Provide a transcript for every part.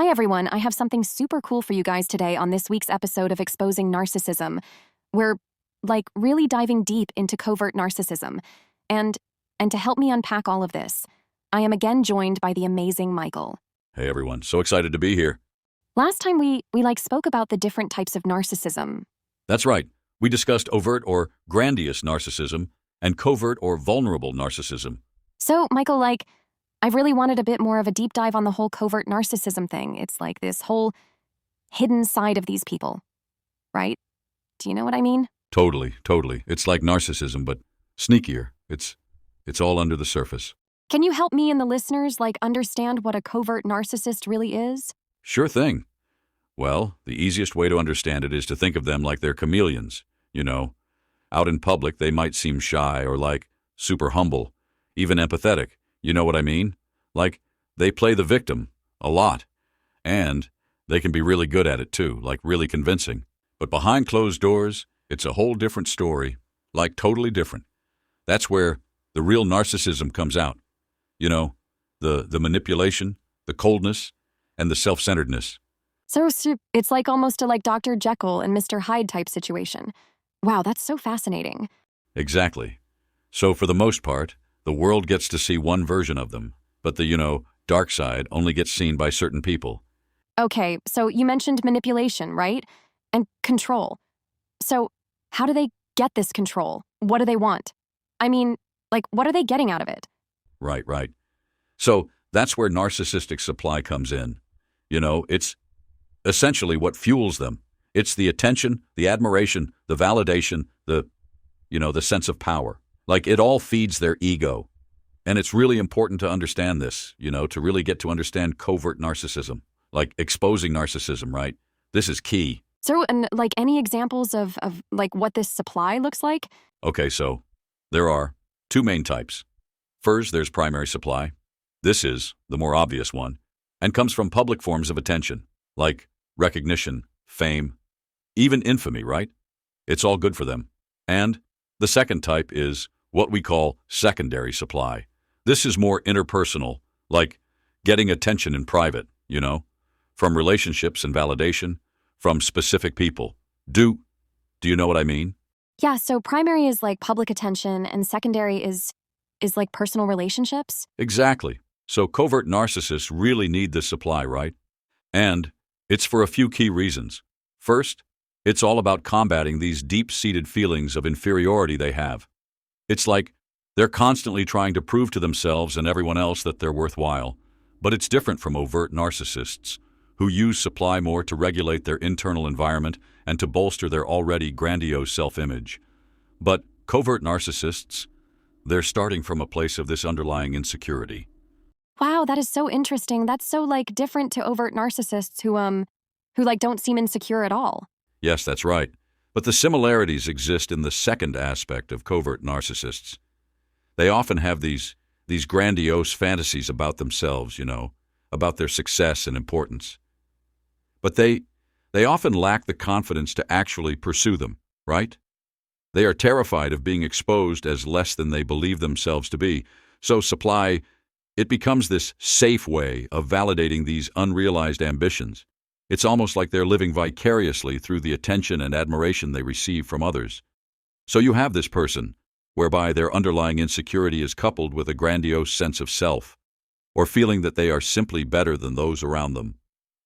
Hi everyone, I have something super cool for you guys today on this week's episode of Exposing Narcissism. We're really diving deep into covert narcissism. And to help me unpack all of this, I am again joined by the amazing Michael. Hey everyone, so excited to be here. Last time we spoke about the different types of narcissism. That's right. We discussed overt or grandiose narcissism and covert or vulnerable narcissism. So, Michael, I've really wanted a bit more of a deep dive on the whole covert narcissism thing. It's like this whole hidden side of these people, right? Do you know what I mean? Totally. It's like narcissism, but sneakier. It's all under the surface. Can you help me and the listeners, understand what a covert narcissist really is? Sure thing. Well, the easiest way to understand it is to think of them like they're chameleons, Out in public, they might seem shy or super humble, even empathetic. You know what I mean? They play the victim a lot. And they can be really good at it too, really convincing. But behind closed doors, it's a whole different story, totally different. That's where the real narcissism comes out. The manipulation, the coldness, and the self-centeredness. So it's almost a Dr. Jekyll and Mr. Hyde type situation. Wow, that's so fascinating. Exactly. So for the most part, the world gets to see one version of them, but the, dark side only gets seen by certain people. Okay, so you mentioned manipulation, right? And control. So how do they get this control? What do they want? I mean, what are they getting out of it? Right. So that's where narcissistic supply comes in. It's essentially what fuels them. It's the attention, the admiration, the validation, the sense of power. It all feeds their ego. And it's really important to understand this, to really get to understand covert narcissism, exposing narcissism, right? This is key. So, and any examples of what this supply looks like? Okay, so there are two main types. First, there's primary supply. This is the more obvious one and comes from public forms of attention, like recognition, fame, even infamy, right? It's all good for them. And the second type is what we call secondary supply. This is more interpersonal, like getting attention in private, from relationships and validation, from specific people. Do you know what I mean? Yeah, so primary is public attention and secondary is personal relationships? Exactly. So covert narcissists really need this supply, right? And it's for a few key reasons. First, it's all about combating these deep-seated feelings of inferiority they have. It's like they're constantly trying to prove to themselves and everyone else that they're worthwhile. But it's different from overt narcissists, who use supply more to regulate their internal environment and to bolster their already grandiose self-image. But covert narcissists, they're starting from a place of this underlying insecurity. Wow, that is so interesting. That's so different to overt narcissists who don't seem insecure at all. Yes, that's right. But the similarities exist in the second aspect of covert narcissists. They often have these grandiose fantasies about themselves, about their success and importance. But they often lack the confidence to actually pursue them, right? They are terrified of being exposed as less than they believe themselves to be. So supply, it becomes this safe way of validating these unrealized ambitions. It's almost like they're living vicariously through the attention and admiration they receive from others. So you have this person, whereby their underlying insecurity is coupled with a grandiose sense of self, or feeling that they are simply better than those around them.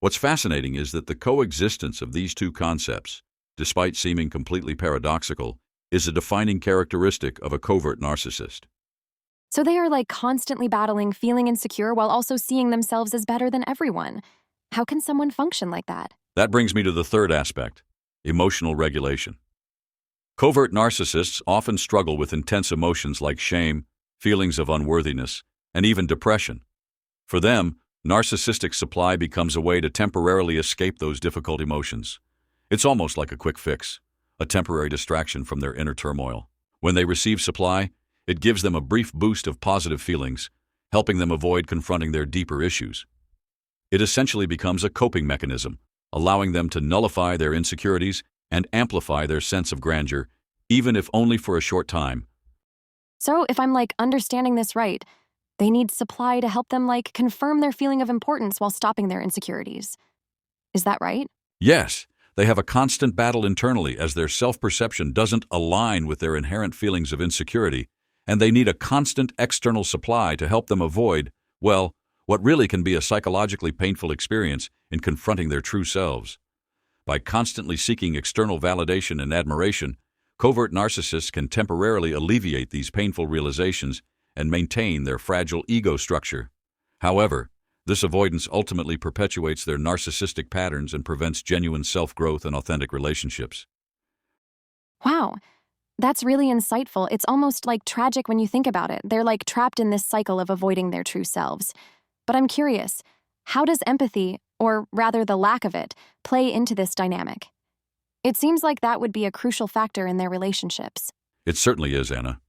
What's fascinating is that the coexistence of these two concepts, despite seeming completely paradoxical, is a defining characteristic of a covert narcissist. So they are constantly battling feeling insecure while also seeing themselves as better than everyone. How can someone function like that? That brings me to the third aspect, emotional regulation. Covert narcissists often struggle with intense emotions like shame, feelings of unworthiness, and even depression. For them, narcissistic supply becomes a way to temporarily escape those difficult emotions. It's almost like a quick fix, a temporary distraction from their inner turmoil. When they receive supply, it gives them a brief boost of positive feelings, helping them avoid confronting their deeper issues. It essentially becomes a coping mechanism, allowing them to nullify their insecurities and amplify their sense of grandeur, even if only for a short time. So if I'm understanding this right, They need supply to help them, like, confirm their feeling of importance while stopping their insecurities. Is that right? Yes, they have a constant battle internally as their self-perception doesn't align with their inherent feelings of insecurity, and they need a constant external supply to help them avoid, well, what really can be a psychologically painful experience in confronting their true selves. By constantly seeking external validation and admiration, covert narcissists can temporarily alleviate these painful realizations and maintain their fragile ego structure. However, this avoidance ultimately perpetuates their narcissistic patterns and prevents genuine self-growth and authentic relationships. Wow, that's really insightful. It's almost like tragic when you think about it. They're like trapped in this cycle of avoiding their true selves. But I'm curious, how does empathy, or rather the lack of it, play into this dynamic? It seems like that would be a crucial factor in their relationships. It certainly is, Anna.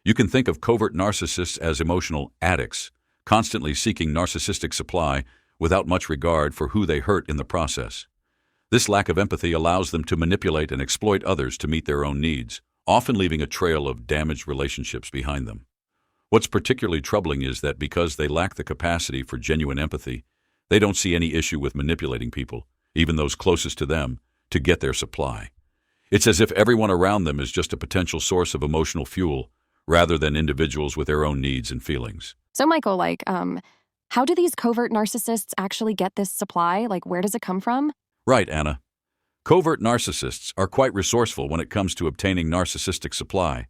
You can think of covert narcissists as emotional addicts, constantly seeking narcissistic supply without much regard for who they hurt in the process. This lack of empathy allows them to manipulate and exploit others to meet their own needs, often leaving a trail of damaged relationships behind them. What's particularly troubling is that because they lack the capacity for genuine empathy, they don't see any issue with manipulating people, even those closest to them, to get their supply. It's as if everyone around them is just a potential source of emotional fuel, rather than individuals with their own needs and feelings. So, Michael, how do these covert narcissists actually get this supply? Like, where does it come from? Right, Anna. Covert narcissists are quite resourceful when it comes to obtaining narcissistic supply.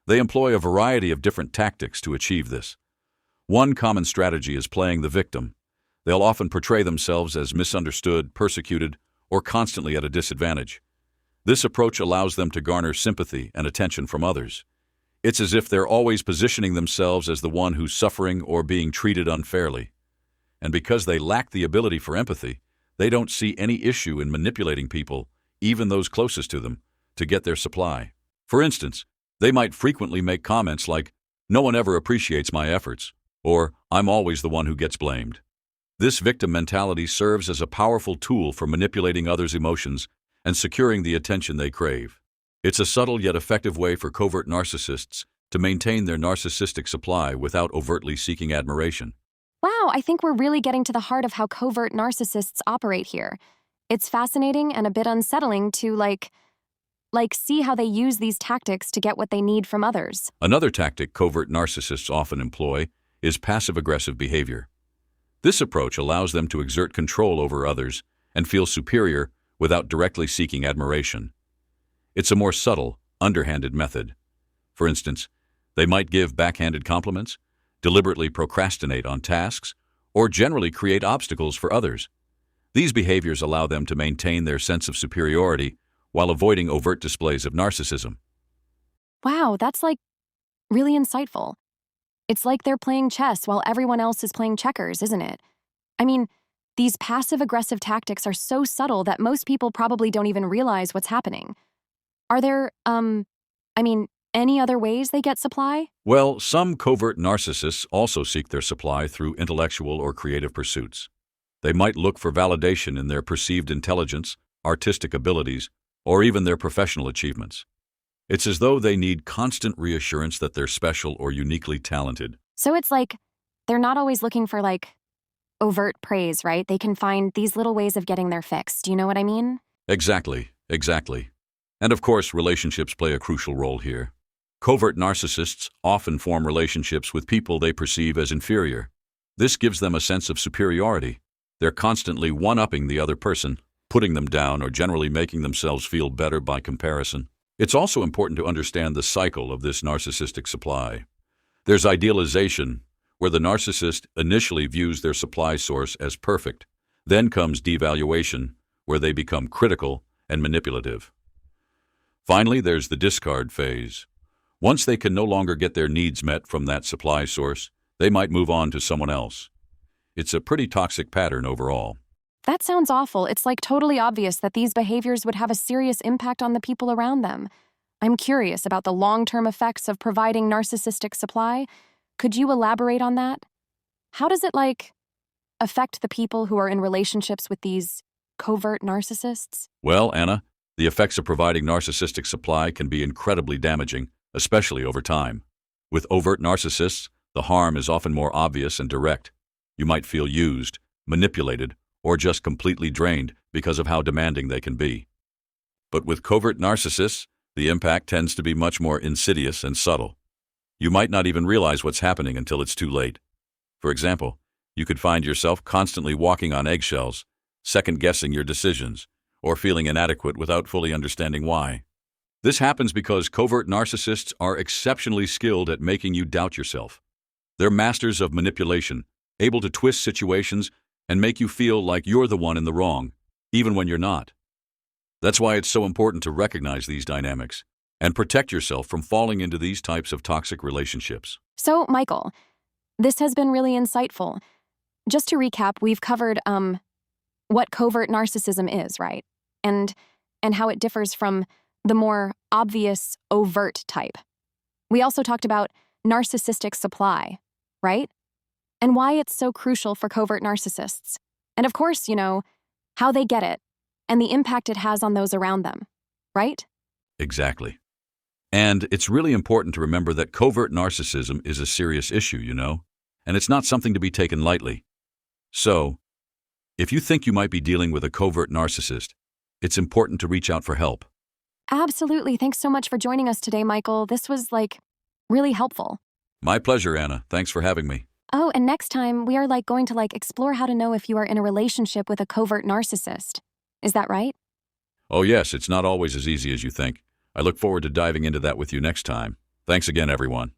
They employ a variety of different tactics to achieve this. One common strategy is playing the victim. They'll often portray themselves as misunderstood, persecuted, or constantly at a disadvantage. This approach allows them to garner sympathy and attention from others. It's as if they're always positioning themselves as the one who's suffering or being treated unfairly. And because they lack the ability for empathy, they don't see any issue in manipulating people, even those closest to them, to get their supply. For instance, they might frequently make comments like, "No one ever appreciates my efforts," or "I'm always the one who gets blamed." This victim mentality serves as a powerful tool for manipulating others' emotions and securing the attention they crave. It's a subtle yet effective way for covert narcissists to maintain their narcissistic supply without overtly seeking admiration. Wow, I think we're really getting to the heart of how covert narcissists operate here. It's fascinating and a bit unsettling to, see how they use these tactics to get what they need from others. Another tactic covert narcissists often employ is passive-aggressive behavior. This approach allows them to exert control over others and feel superior without directly seeking admiration. It's a more subtle, underhanded method. For instance, they might give backhanded compliments, deliberately procrastinate on tasks, or generally create obstacles for others. These behaviors allow them to maintain their sense of superiority while avoiding overt displays of narcissism. Wow, that's really insightful. It's like they're playing chess while everyone else is playing checkers, isn't it? I mean, these passive-aggressive tactics are so subtle that most people probably don't even realize what's happening. Are there, any other ways they get supply? Well, some covert narcissists also seek their supply through intellectual or creative pursuits. They might look for validation in their perceived intelligence, artistic abilities, or even their professional achievements. It's as though they need constant reassurance that they're special or uniquely talented. So it's like they're not always looking for, overt praise, right? They can find these little ways of getting their fix. Do you know what I mean? Exactly. And of course, relationships play a crucial role here. Covert narcissists often form relationships with people they perceive as inferior. This gives them a sense of superiority. They're constantly one-upping the other person, putting them down, or generally making themselves feel better by comparison. It's also important to understand the cycle of this narcissistic supply. There's idealization, where the narcissist initially views their supply source as perfect. Then comes devaluation, where they become critical and manipulative. Finally, there's the discard phase. Once they can no longer get their needs met from that supply source, they might move on to someone else. It's a pretty toxic pattern overall. That sounds awful. It's totally obvious that these behaviors would have a serious impact on the people around them. I'm curious about the long-term effects of providing narcissistic supply. Could you elaborate on that? How does it, affect the people who are in relationships with these covert narcissists? Well, Anna, the effects of providing narcissistic supply can be incredibly damaging, especially over time. With overt narcissists, The harm is often more obvious and direct. You might feel used, manipulated, or just completely drained because of how demanding they can be. But with covert narcissists, the impact tends to be much more insidious and subtle. You might not even realize what's happening until it's too late. For example, you could find yourself constantly walking on eggshells, second-guessing your decisions, or feeling inadequate without fully understanding why. This happens because covert narcissists are exceptionally skilled at making you doubt yourself. They're masters of manipulation, able to twist situations and make you feel like you're the one in the wrong, even when you're not. That's why it's so important to recognize these dynamics and protect yourself from falling into these types of toxic relationships. So, Michael, this has been really insightful. Just to recap, we've covered what covert narcissism is, right? And how it differs from the more obvious, overt type. We also talked about narcissistic supply, right? And why it's so crucial for covert narcissists. And of course, how they get it and the impact it has on those around them, right? Exactly. And it's really important to remember that covert narcissism is a serious issue, and it's not something to be taken lightly. So, if you think you might be dealing with a covert narcissist, it's important to reach out for help. Absolutely. Thanks so much for joining us today, Michael. This was, really helpful. My pleasure, Anna. Thanks for having me. Oh, and next time we are going to explore how to know if you are in a relationship with a covert narcissist. Is that right? Oh yes, it's not always as easy as you think. I look forward to diving into that with you next time. Thanks again, everyone.